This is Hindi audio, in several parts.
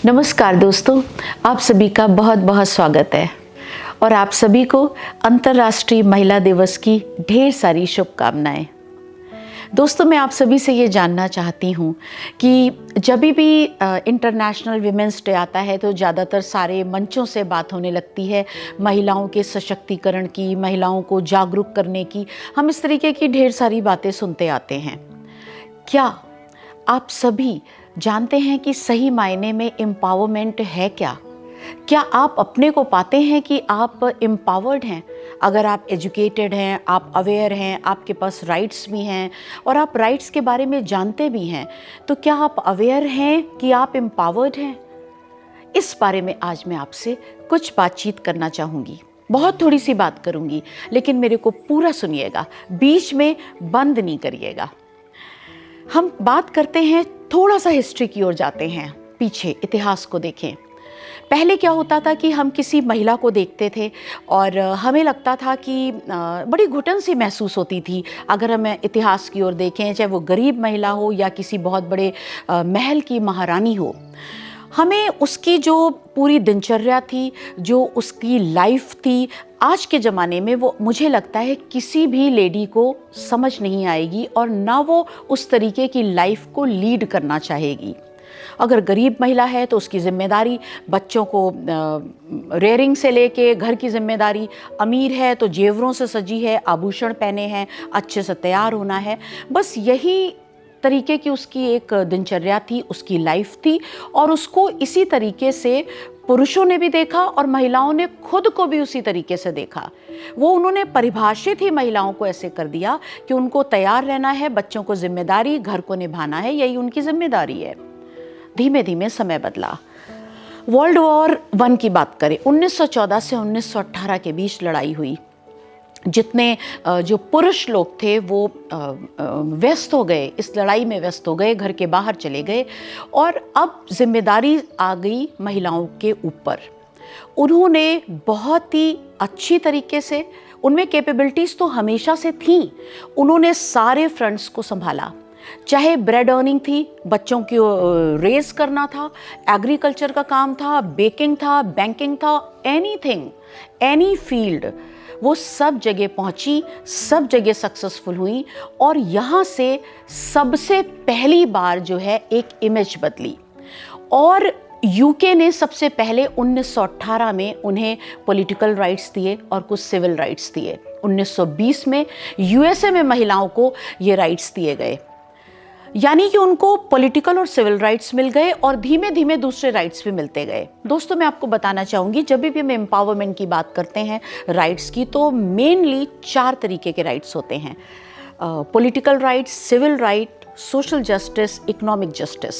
नमस्कार दोस्तों, आप सभी का बहुत बहुत स्वागत है और आप सभी को अंतर्राष्ट्रीय महिला दिवस की ढेर सारी शुभकामनाएं। दोस्तों, मैं आप सभी से ये जानना चाहती हूँ कि जब भी इंटरनेशनल विमेंस डे आता है तो ज़्यादातर सारे मंचों से बात होने लगती है महिलाओं के सशक्तिकरण की, महिलाओं को जागरूक करने की। हम इस तरीके की ढेर सारी बातें सुनते आते हैं। क्या आप सभी जानते हैं कि सही मायने में एम्पावरमेंट है क्या? क्या आप अपने को पाते हैं कि आप एम्पावर्ड हैं? अगर आप एजुकेटेड हैं, आप अवेयर हैं, आपके पास राइट्स भी हैं और आप राइट्स के बारे में जानते भी हैं, तो क्या आप अवेयर हैं कि आप एम्पावर्ड हैं? इस बारे में आज मैं आपसे कुछ बातचीत करना चाहूँगी। बहुत थोड़ी सी बात करूँगी, लेकिन मेरे को पूरा सुनिएगा, बीच में बंद नहीं करिएगा। हम बात करते हैं, थोड़ा सा हिस्ट्री की ओर जाते हैं, पीछे इतिहास को देखें। पहले क्या होता था कि हम किसी महिला को देखते थे और हमें लगता था कि बड़ी घुटन सी महसूस होती थी। अगर हम इतिहास की ओर देखें, चाहे वो गरीब महिला हो या किसी बहुत बड़े महल की महारानी हो, हमें उसकी जो पूरी दिनचर्या थी, जो उसकी लाइफ थी, आज के ज़माने में वो मुझे लगता है किसी भी लेडी को समझ नहीं आएगी और ना वो उस तरीके की लाइफ को लीड करना चाहेगी। अगर गरीब महिला है तो उसकी जिम्मेदारी बच्चों को रेयरिंग से लेके घर की जिम्मेदारी, अमीर है तो जेवरों से सजी है, आभूषण पहने हैं, अच्छे से तैयार होना है। बस यही तरीके की उसकी एक दिनचर्या थी, उसकी लाइफ थी और उसको इसी तरीके से पुरुषों ने भी देखा और महिलाओं ने खुद को भी उसी तरीके से देखा। वो उन्होंने परिभाषित ही महिलाओं को ऐसे कर दिया कि उनको तैयार रहना है, बच्चों को जिम्मेदारी, घर को निभाना है, यही उनकी जिम्मेदारी है। धीमे धीमे समय बदला। वर्ल्ड वॉर 1 की बात करें, 1914 से 1918 के बीच लड़ाई हुई। जितने जो पुरुष लोग थे वो व्यस्त हो गए, इस लड़ाई में व्यस्त हो गए, घर के बाहर चले गए और अब जिम्मेदारी आ गई महिलाओं के ऊपर। उन्होंने बहुत ही अच्छी तरीके से, उनमें कैपेबिलिटीज़ तो हमेशा से थी, उन्होंने सारे फ्रंट्स को संभाला। चाहे ब्रेड अर्निंग थी, बच्चों की रेज करना था, एग्रीकल्चर का काम था, बेकिंग था, बैंकिंग था, एनीथिंग, एनी फील्ड, वो सब जगह पहुंची, सब जगह सक्सेसफुल हुई और यहाँ से सबसे पहली बार जो है एक इमेज बदली। और यूके ने सबसे पहले 1918 में उन्हें पॉलिटिकल राइट्स दिए और कुछ सिविल राइट्स दिए। 1920 में यूएसए में महिलाओं को ये राइट्स दिए गए, यानी कि उनको पॉलिटिकल और सिविल राइट्स मिल गए और धीमे धीमे दूसरे राइट्स भी मिलते गए। दोस्तों, मैं आपको बताना चाहूँगी, जब भी हम एम्पावरमेंट की बात करते हैं राइट्स की, तो मेनली 4 तरीके के राइट्स होते हैं: political rights, civil right, social justice, economic justice.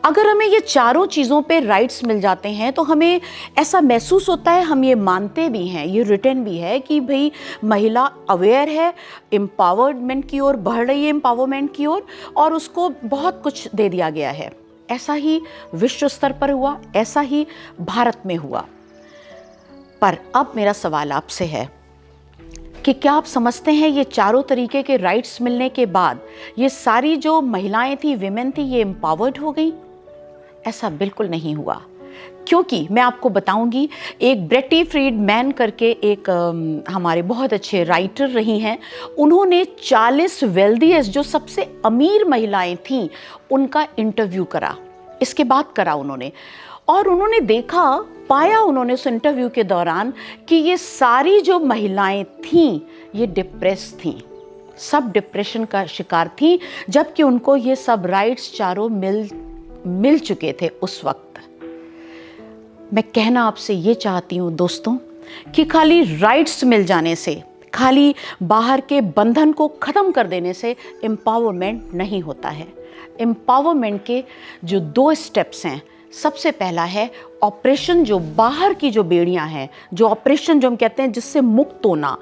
अगर हमें ये चारों चीज़ों पे राइट्स मिल जाते हैं तो हमें ऐसा महसूस होता है, हम ये मानते भी हैं, ये रिटन भी है कि भाई महिला अवेयर है, एम्पावरमेंट की ओर बढ़ रही है, एम्पावरमेंट की ओर, और उसको बहुत कुछ दे दिया गया है। ऐसा ही विश्व स्तर पर हुआ, ऐसा ही भारत में हुआ। पर अब मेरा सवाल आपसे है कि क्या आप समझते हैं ये चारों तरीके के राइट्स मिलने के बाद ये सारी जो महिलाएं थी, विमेन थी, ये एम्पावर्ड हो गई? ऐसा बिल्कुल नहीं हुआ, क्योंकि मैं आपको बताऊंगी, एक ब्रेटी फ्रीडमैन करके एक हमारे बहुत अच्छे राइटर रही हैं, उन्होंने 40 वेल्दीएस्ट, जो सबसे अमीर महिलाएं थीं, उनका इंटरव्यू करा। इसके बाद करा उन्होंने, और उन्होंने पाया उन्होंने उस इंटरव्यू के दौरान कि ये सारी जो महिलाएं थीं ये डिप्रेस थीं, सब डिप्रेशन का शिकार थीं, जबकि उनको ये सब राइट्स चारों मिल चुके थे उस वक्त। मैं कहना आपसे ये चाहती हूँ दोस्तों कि खाली राइट्स मिल जाने से, खाली बाहर के बंधन को ख़त्म कर देने से एम्पावरमेंट नहीं होता है। एम्पावरमेंट के जो 2 स्टेप्स हैं, सबसे पहला है ऑपरेशन, जो बाहर की जो बेड़ियां हैं, जो ऑपरेशन जो हम कहते हैं जिससे मुक्त होना,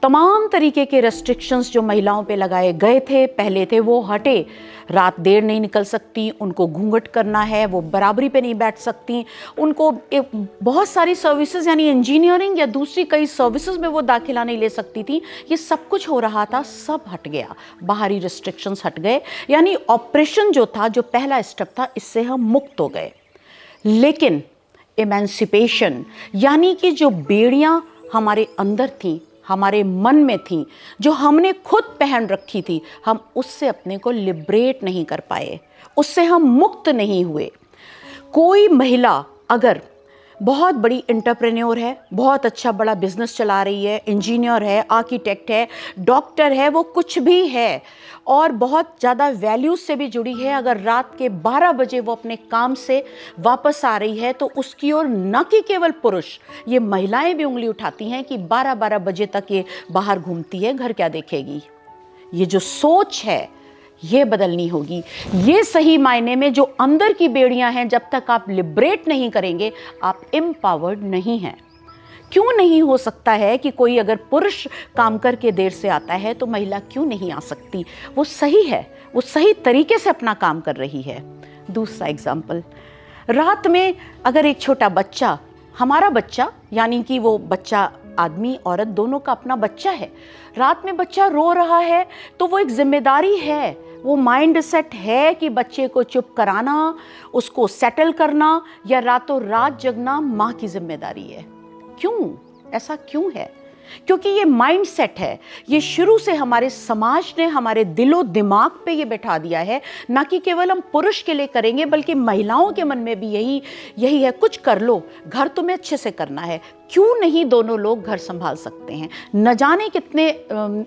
तमाम तरीके के रेस्ट्रिक्शंस जो महिलाओं पे लगाए गए थे पहले थे वो हटे। रात देर नहीं निकल सकती, उनको घूंघट करना है, वो बराबरी पे नहीं बैठ सकती, उनको बहुत सारी सर्विसेज यानी इंजीनियरिंग या दूसरी कई सर्विसेज में वो दाखिला नहीं ले सकती थी। ये सब कुछ हो रहा था, सब हट गया, बाहरी रिस्ट्रिक्शंस हट गए, यानी ऑपरेशन जो था, जो पहला स्टेप था, इससे हम मुक्त हो गए। लेकिन एमेंसिपेशन यानी कि जो बेड़ियां हमारे अंदर थीं, हमारे मन में थी, जो हमने खुद पहन रखी थी, हम उससे अपने को लिबरेट नहीं कर पाए, उससे हम मुक्त नहीं हुए। कोई महिला अगर बहुत बड़ी एंटरप्रेन्योर है, बहुत अच्छा बड़ा बिजनेस चला रही है, इंजीनियर है, आर्किटेक्ट है, डॉक्टर है, वो कुछ भी है और बहुत ज़्यादा वैल्यूज से भी जुड़ी है, अगर रात के 12 बजे वो अपने काम से वापस आ रही है तो उसकी ओर न कि केवल पुरुष, ये महिलाएं भी उंगली उठाती हैं कि 12-12 बजे तक ये बाहर घूमती है, घर क्या देखेगी। ये जो सोच है ये बदलनी होगी। ये सही मायने में जो अंदर की बेड़ियां हैं, जब तक आप लिबरेट नहीं करेंगे आप एम्पावर्ड नहीं हैं। क्यों नहीं हो सकता है कि कोई अगर पुरुष काम करके देर से आता है तो महिला क्यों नहीं आ सकती? वो सही है, वो सही तरीके से अपना काम कर रही है। दूसरा एग्जाम्पल, रात में अगर एक छोटा बच्चा, हमारा बच्चा यानी कि वो बच्चा आदमी औरत दोनों का अपना बच्चा है, रात में बच्चा रो रहा है तो वो एक जिम्मेदारी है, वो माइंड सेट है कि बच्चे को चुप कराना, उसको सेटल करना या रातों रात जगना माँ की जिम्मेदारी है। क्यों ऐसा क्यों है? क्योंकि ये माइंड सेट है, ये शुरू से हमारे समाज ने हमारे दिलो दिमाग पे ये बैठा दिया है, ना कि केवल हम पुरुष के लिए करेंगे बल्कि महिलाओं के मन में भी यही है, कुछ कर लो, घर तुम्हें अच्छे से करना है, क्यों नहीं दोनों लोग घर संभाल सकते हैं। न जाने कितने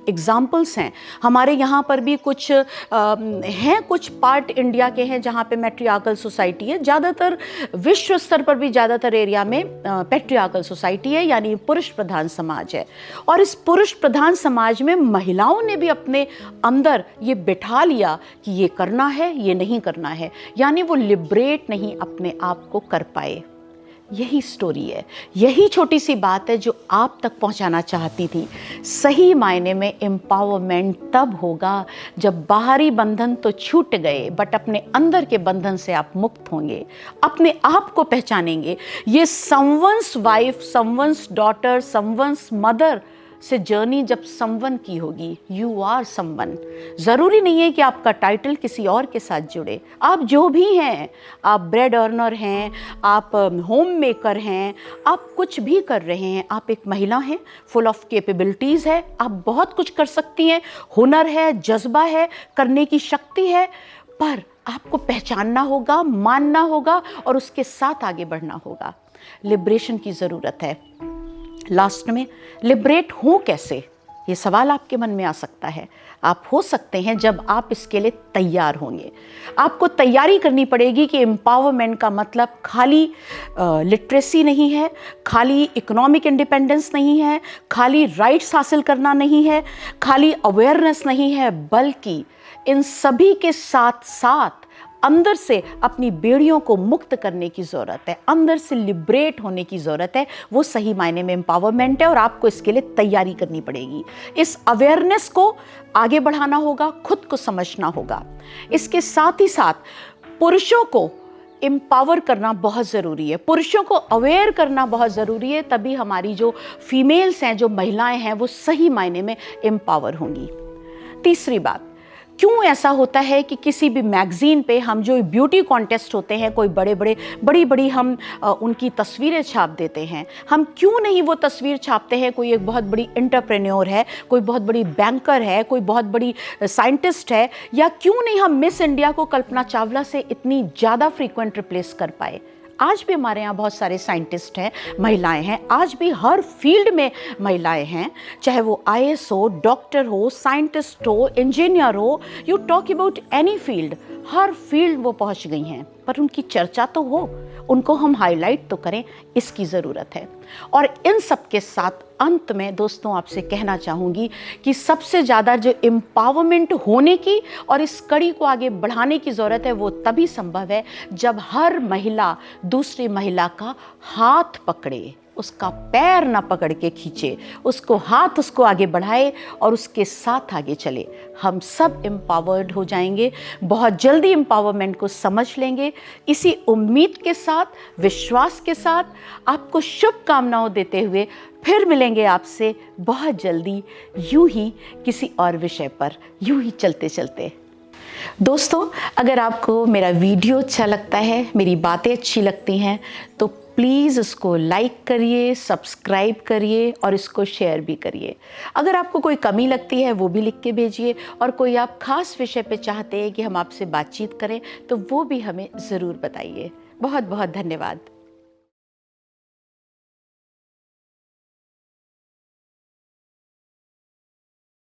एग्जाम्पल्स हैं, हमारे यहाँ पर भी कुछ हैं, कुछ पार्ट इंडिया के हैं जहाँ पे मैट्रियार्कल सोसाइटी है, ज़्यादातर विश्व स्तर पर भी ज़्यादातर एरिया में पैट्रियार्कल सोसाइटी है, यानी पुरुष प्रधान समाज है। और इस पुरुष प्रधान समाज में महिलाओं ने भी अपने अंदर ये बिठा लिया कि ये करना है, ये नहीं करना है, यानी वो लिबरेट नहीं अपने आप को कर पाए। यही स्टोरी है, यही छोटी सी बात है जो आप तक पहुंचाना चाहती थी। सही मायने में एम्पावरमेंट तब होगा जब बाहरी बंधन तो छूट गए, बट अपने अंदर के बंधन से आप मुक्त होंगे, अपने आप को पहचानेंगे। ये someone's wife, someone's daughter, someone's mother से जर्नी जब समवन की होगी, यू आर समवन। ज़रूरी नहीं है कि आपका टाइटल किसी और के साथ जुड़े, आप जो भी हैं, आप ब्रेड अर्नर हैं, आप होम मेकर हैं, आप कुछ भी कर रहे हैं, आप एक महिला हैं, फुल ऑफ कैपेबिलिटीज़ है, आप बहुत कुछ कर सकती हैं, हुनर है, जज्बा है, करने की शक्ति है, पर आपको पहचानना होगा, मानना होगा और उसके साथ आगे बढ़ना होगा। लिबरेशन की ज़रूरत है। लास्ट में लिबरेट हो कैसे, ये सवाल आपके मन में आ सकता है। आप हो सकते हैं जब आप इसके लिए तैयार होंगे। आपको तैयारी करनी पड़ेगी कि एम्पावरमेंट का मतलब खाली लिटरेसी नहीं है, खाली इकोनॉमिक इंडिपेंडेंस नहीं है, खाली राइट्स हासिल करना नहीं है, खाली अवेयरनेस नहीं है, बल्कि इन सभी के साथ साथ अंदर से अपनी बेड़ियों को मुक्त करने की ज़रूरत है, अंदर से लिबरेट होने की ज़रूरत है। वो सही मायने में एम्पावरमेंट है और आपको इसके लिए तैयारी करनी पड़ेगी। इस अवेयरनेस को आगे बढ़ाना होगा, खुद को समझना होगा। इसके साथ ही साथ पुरुषों को एम्पावर करना बहुत ज़रूरी है, पुरुषों को अवेयर करना बहुत ज़रूरी है, तभी हमारी जो फीमेल्स हैं, जो महिलाएं हैं, वो सही मायने में एम्पावर होंगी। तीसरी बात, क्यों ऐसा होता है कि किसी भी मैगज़ीन पे हम जो ब्यूटी कॉन्टेस्ट होते हैं, कोई बड़ी बड़ी हम उनकी तस्वीरें छाप देते हैं, हम क्यों नहीं वो तस्वीर छापते हैं कोई एक बहुत बड़ी एंटरप्रेन्योर है, कोई बहुत बड़ी बैंकर है, कोई बहुत बड़ी साइंटिस्ट है, या क्यों नहीं हम मिस इंडिया को कल्पना चावला से इतनी ज़्यादा फ्रीक्वेंट रिप्लेस कर पाए। आज भी हमारे यहाँ बहुत सारे साइंटिस्ट हैं, महिलाएं हैं, आज भी हर फील्ड में महिलाएं हैं, चाहे वो IAS हो, डॉक्टर हो, साइंटिस्ट हो, इंजीनियर हो, you talk about any field, her field वो पहुँच गई हैं, पर उनकी चर्चा तो हो, उनको हम हाईलाइट तो करें, इसकी ज़रूरत है। और इन सब के साथ अंत में दोस्तों आपसे कहना चाहूँगी कि सबसे ज़्यादा जो एम्पावरमेंट होने की और इस कड़ी को आगे बढ़ाने की ज़रूरत है, वो तभी संभव है जब हर महिला दूसरी महिला का हाथ पकड़े, उसका पैर ना पकड़ के खींचे, उसको हाथ उसको आगे बढ़ाए और उसके साथ आगे चले। हम सब एम्पावर्ड हो जाएंगे, बहुत जल्दी एम्पावरमेंट को समझ लेंगे। इसी उम्मीद के साथ, विश्वास के साथ आपको शुभकामनाओं देते हुए फिर मिलेंगे आपसे बहुत जल्दी, यूं ही किसी और विषय पर, यूं ही चलते चलते। दोस्तों, अगर आपको मेरा वीडियो अच्छा लगता है, मेरी बातें अच्छी लगती हैं, तो प्लीज़ उसको लाइक करिए, सब्सक्राइब करिए और इसको शेयर भी करिए। अगर आपको कोई कमी लगती है वो भी लिख के भेजिए, और कोई आप खास विषय पे चाहते हैं कि हम आपसे बातचीत करें तो वो भी हमें ज़रूर बताइए। बहुत बहुत धन्यवाद।